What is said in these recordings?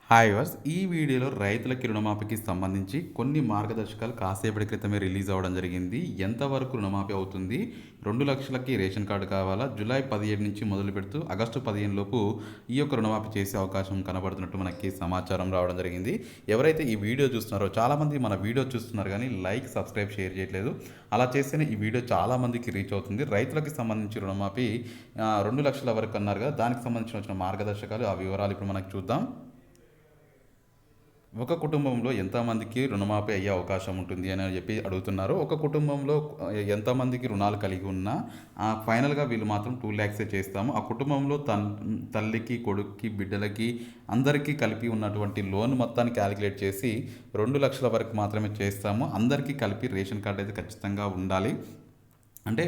Hi verse ఈ వీడియోలో రైతులకి రుణమాఫీకి సంబంధించి కొన్ని మార్గదర్శకాలు కాసేపటి క్రితమే రిలీజ్ అవ్వడం జరిగింది. ఎంతవరకు రుణమాఫీ అవుతుంది, 2 లక్షలకి రేషన్ కార్డు కావాలా, జూలై 17 నుంచి మొదలు పెడుతూ ఆగస్టు 15 లోపు ఈ యొక్క రుణమాఫీ చేసే అవకాశం కనబడుతున్నట్టు మనకి సమాచారం రావడం జరిగింది. ఎవరైతే ఈ వీడియో చూస్తున్నారో చాలామంది మన వీడియో చూస్తున్నారు కానీ లైక్ సబ్స్క్రైబ్ షేర్ చేయట్లేదు. అలా చేస్తేనే ఈ వీడియో చాలామందికి రీచ్ అవుతుంది. రైతులకి సంబంధించి రుణమాఫీ 2 లక్షల వరకు అన్నారు కదా, దానికి సంబంధించిన వచ్చిన మార్గదర్శకాలు ఆ వివరాలు ఇప్పుడు మనకు చూద్దాం. ఒక కుటుంబంలో ఎంతమందికి రుణమాఫీ అయ్యే అవకాశం ఉంటుంది అని చెప్పి అడుగుతున్నారు. ఒక కుటుంబంలో ఎంతమందికి రుణాలు కలిగి ఉన్నా ఫైనల్గా వీళ్ళు మాత్రం 2 lakhs చేస్తాము. ఆ కుటుంబంలో తల్లికి, కొడుక్కి, బిడ్డలకి అందరికీ కలిపి ఉన్నటువంటి లోన్ మొత్తాన్ని క్యాలిక్యులేట్ చేసి 2 లక్షల వరకు మాత్రమే చేస్తాము. అందరికీ కలిపి రేషన్ కార్డు అయితే ఖచ్చితంగా ఉండాలి. అంటే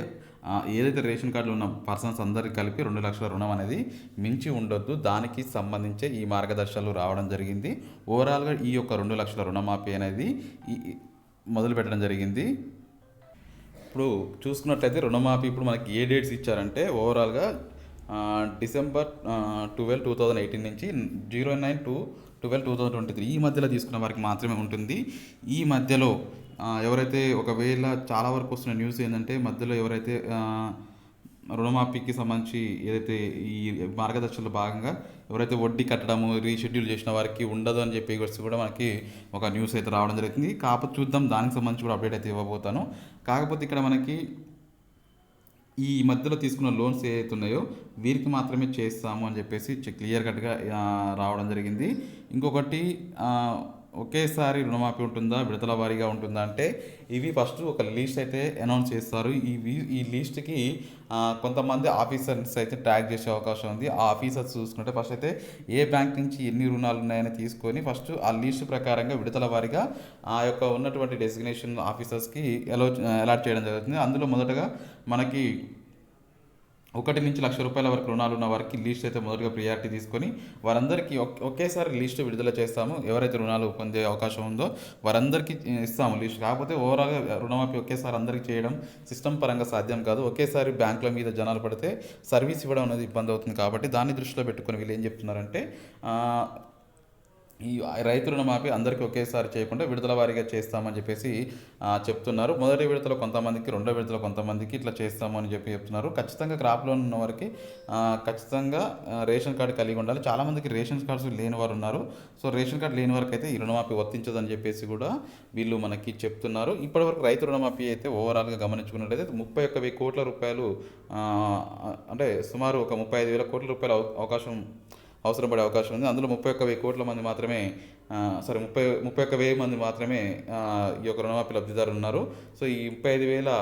ఏదైతే రేషన్ కార్డులో ఉన్న పర్సన్స్ అందరికీ కలిపి 2 లక్షల రుణం అనేది మించి ఉండొద్దు. దానికి సంబంధించే ఈ మార్గదర్శకాలు రావడం జరిగింది. ఓవరాల్గా ఈ యొక్క 2 లక్షల రుణమాఫీ అనేది మొదలు పెట్టడం జరిగింది. ఇప్పుడు చూసుకున్నట్లయితే రుణమాఫీ ఇప్పుడు మనకి ఏ డేట్స్ ఇచ్చారంటే ఓవరాల్గా డిసెంబర్ 12, 2018 నుంచి 09/12/2023 ఈ మధ్యలో తీసుకున్న వారికి మాత్రమే ఉంటుంది. ఈ మధ్యలో ఎవరైతే ఒకవేళ చాలా వరకు వస్తున్న న్యూస్ ఏంటంటే మధ్యలో ఎవరైతే రుణమాఫీకి సంబంధించి ఏదైతే ఈ మార్గదర్శకాల్లో భాగంగా ఎవరైతే వడ్డీ కట్టడము రీషెడ్యూల్ చేసిన వారికి ఉండదు అని చెప్పి కూడా మనకి ఒక న్యూస్ అయితే రావడం జరుగుతుంది. కాకపోతే చూద్దాం, దానికి సంబంధించి కూడా అప్డేట్ అయితే ఇవ్వబోతాను. కాకపోతే ఇక్కడ మనకి ఈ మధ్యలో తీసుకున్న లోన్స్ ఏవైతే ఉన్నాయో వీరికి మాత్రమే చేస్తాము అని చెప్పేసి క్లియర్ కట్గా రావడం జరిగింది. ఇంకొకటి ఒకేసారి రుణమాఫీ ఉంటుందా, విడతల వారీగా ఉంటుందా అంటే ఇవి ఫస్ట్ ఒక లిస్ట్ అయితే అనౌన్స్ చేస్తారు. ఈ లిస్ట్కి కొంతమంది ఆఫీసర్స్ అయితే ట్యాగ్ చేసే అవకాశం ఉంది. ఆ ఆఫీసర్స్ చూసుకుంటే ఫస్ట్ అయితే ఏ బ్యాంక్ నుంచి ఎన్ని రుణాలు ఉన్నాయని తీసుకొని ఫస్ట్ ఆ లిస్ట్ ప్రకారంగా విడతల వారీగా ఆ యొక్క ఉన్నటువంటి డెసిగ్నేషన్ ఆఫీసర్స్కి అలాట్ చేయడం జరుగుతుంది. అందులో మొదటగా మనకి 1 నుంచి ₹1,00,000 వరకు రుణాలు ఉన్న వారికి లిస్ట్ అయితే మొదటిగా ప్రియారిటీ తీసుకొని వారందరికీ ఒకేసారి లిస్ట్ విడుదల చేస్తాము. ఎవరైతే రుణాలు పొందే అవకాశం ఉందో వారందరికీ ఇస్తాము లిస్ట్. కాకపోతే ఓవరాల్గా రుణమాఫీ ఒకేసారి అందరికీ చేయడం సిస్టమ్ పరంగా సాధ్యం కాదు. ఒకేసారి బ్యాంకుల మీద జనాలు పడితే సర్వీస్ ఇవ్వడం అనేది ఇబ్బంది అవుతుంది. కాబట్టి దాన్ని దృష్టిలో పెట్టుకొని వీళ్ళు ఏం చెప్తున్నారంటే ఈ రైతు రుణమాఫీ అందరికీ ఒకేసారి చేయకుండా విడతల వారీగా చేస్తామని చెప్పేసి చెప్తున్నారు. మొదటి విడతలో కొంతమందికి, రెండో విడతలో కొంతమందికి ఇట్లా చేస్తాము అని చెప్తున్నారు. ఖచ్చితంగా క్రాప్ లోన్ ఉన్న వారికి ఖచ్చితంగా రేషన్ కార్డు కలిగి ఉండాలి. చాలామందికి రేషన్ కార్డ్స్ లేని వారు ఉన్నారు. సో రేషన్ కార్డు లేని వారికి అయితే ఈ రుణమాఫీ వర్తించదని చెప్పేసి కూడా వీళ్ళు మనకి చెప్తున్నారు. ఇప్పటివరకు రైతు రుణమాఫీ అయితే ఓవరాల్గా గమనించుకున్నట్లయితే 31,000 కోట్ల రూపాయలు, అంటే సుమారు ఒక 35,000 కోట్ల రూపాయల అవకాశం అవసరం పడే అవకాశం ఉంది. అందులో 31,000 కోట్ల మంది మాత్రమే 31,000 మంది మాత్రమే ఈ యొక్క రుణమాఫీ లబ్ధిదారులు ఉన్నారు. సో ఈ 35,000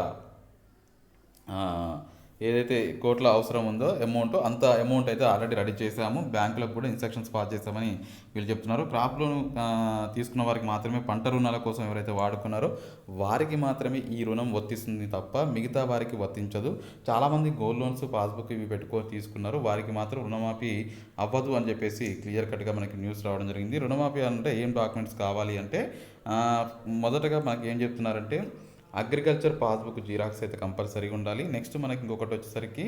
ఏదైతే కోట్ల అవసరం ఉందో అంత అమౌంట్ అయితే ఆల్రెడీ రెడీ చేశాము. బ్యాంకులకు కూడా ఇన్స్ట్రక్షన్స్ పాస్ చేస్తామని వీళ్ళు చెప్తున్నారు. క్రాప్ లోన్ తీసుకున్న వారికి మాత్రమే, పంట రుణాల కోసం ఎవరైతే వాడుకున్నారో వారికి మాత్రమే ఈ రుణం వర్తిస్తుంది తప్ప మిగతా వారికి వర్తించదు. చాలామంది గోల్డ్ లోన్స్, పాస్బుక్ ఇవి పెట్టుకొని తీసుకున్నారు. వారికి మాత్రం రుణమాఫీ అవ్వదు అని చెప్పేసి క్లియర్ కట్గా మనకి న్యూస్ రావడం జరిగింది. రుణమాఫీ అంటే ఏం డాక్యుమెంట్స్ కావాలి అంటే మొదటగా మనకి ఏం చెప్తున్నారంటే అగ్రికల్చర్ పాస్బుక్ జిరాక్స్ అయితే కంపల్సరీగా ఉండాలి. నెక్స్ట్ మనకి ఇంకొకటి వచ్చేసరికి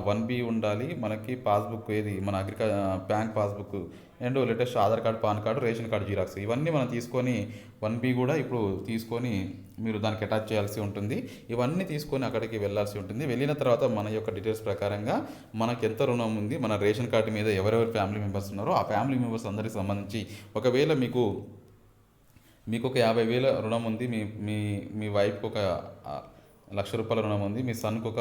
1B ఉండాలి. మనకి పాస్బుక్ ఏది మన bank passbook and latest Aadhaar card, pan card, ration card xerox ఇవన్నీ మనం తీసుకొని 1B కూడా ఇప్పుడు తీసుకొని మీరు దానికి అటాచ్ చేయాల్సి ఉంటుంది. ఇవన్నీ తీసుకొని అక్కడికి వెళ్ళాల్సి ఉంటుంది. వెళ్ళిన తర్వాత మన యొక్క డీటెయిల్స్ ప్రకారంగా మనకి ఎంత రుణం ఉంది, మన రేషన్ కార్డు మీద ఎవరెవరు ఫ్యామిలీ మెంబర్స్ ఉన్నారో ఆ ఫ్యామిలీ మెంబర్స్ అందరికి సంబంధించి ఒకవేళ మీకు ఒక 50,000 రుణం ఉంది, మీ మీ మీ వైఫ్కి ఒక ₹1,00,000 రుణం ఉంది, మీ సన్కి ఒక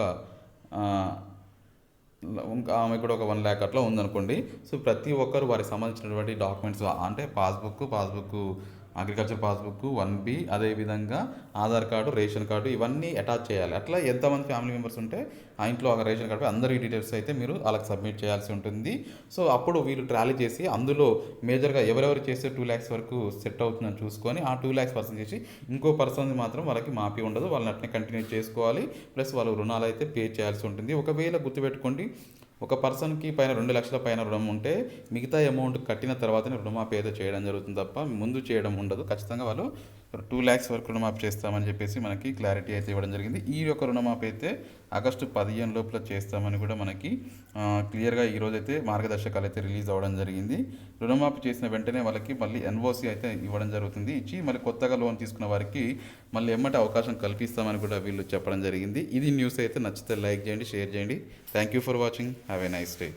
ఇంకా ఆమె కూడా ఒక 1 lakh అట్లా ఉందనుకోండి. సో ప్రతి ఒక్కరు వారికి సంబంధించినటువంటి డాక్యుమెంట్స్ అంటే పాస్బుక్, అగ్రికల్చర్ పాస్బుక్, 1B, అదేవిధంగా ఆధార్ కార్డు, రేషన్ కార్డు ఇవన్నీ అటాచ్ చేయాలి. అట్లా ఎంతమంది ఫ్యామిలీ మెంబర్స్ ఉంటే ఆ ఇంట్లో ఒక రేషన్ కార్డు అందరి డీటెయిల్స్ అయితే మీరు వాళ్ళకి సబ్మిట్ చేయాల్సి ఉంటుంది. సో అప్పుడు వీళ్ళు ట్రాలీ చేసి అందులో మేజర్గా ఎవరెవరు చేస్తే 2 lakhs వరకు సెట్ అవుతుందని చూసుకొని ఆ 2 lakhs పర్సన్ చేసి ఇంకో పర్సన్ మాత్రం వాళ్ళకి మాఫీ ఉండదు. వాళ్ళని అట్నే కంటిన్యూ చేసుకోవాలి. ప్లస్ వాళ్ళు రుణాలు అయితే పే చేయాల్సి ఉంటుంది. ఒకవేళ గుర్తుపెట్టుకోండి, ఒక పర్సన్కి పైన 2 లక్షల పైన రుణం ఉంటే మిగతా అమౌంట్ కట్టిన తర్వాతనే రుణమాఫీ అయితే చేయడం జరుగుతుంది తప్ప ముందు చేయడం ఉండదు. ఖచ్చితంగా వాళ్ళు 2 lakhs వరకు రుణమాఫీ చేస్తామని చెప్పేసి మనకి క్లారిటీ అయితే ఇవ్వడం జరిగింది. ఈ యొక్క రుణమాఫీ అయితే ఆగస్టు 15 లోపల చేస్తామని కూడా మనకి క్లియర్గా ఈరోజైతే మార్గదర్శకాలు అయితే రిలీజ్ అవ్వడం జరిగింది. రుణమాఫీ చేసిన వెంటనే వాళ్ళకి మళ్ళీ ఎన్ఓసి అయితే ఇవ్వడం జరుగుతుంది. ఇచ్చి మళ్ళీ కొత్తగా లోన్ తీసుకున్న వారికి మళ్ళీ ఎమ్మటే అవకాశం కల్పిస్తామని కూడా వీళ్ళు చెప్పడం జరిగింది. ఇది న్యూస్ అయితే నచ్చితే లైక్ చేయండి, షేర్ చేయండి. Thank you for watching. Have a nice day.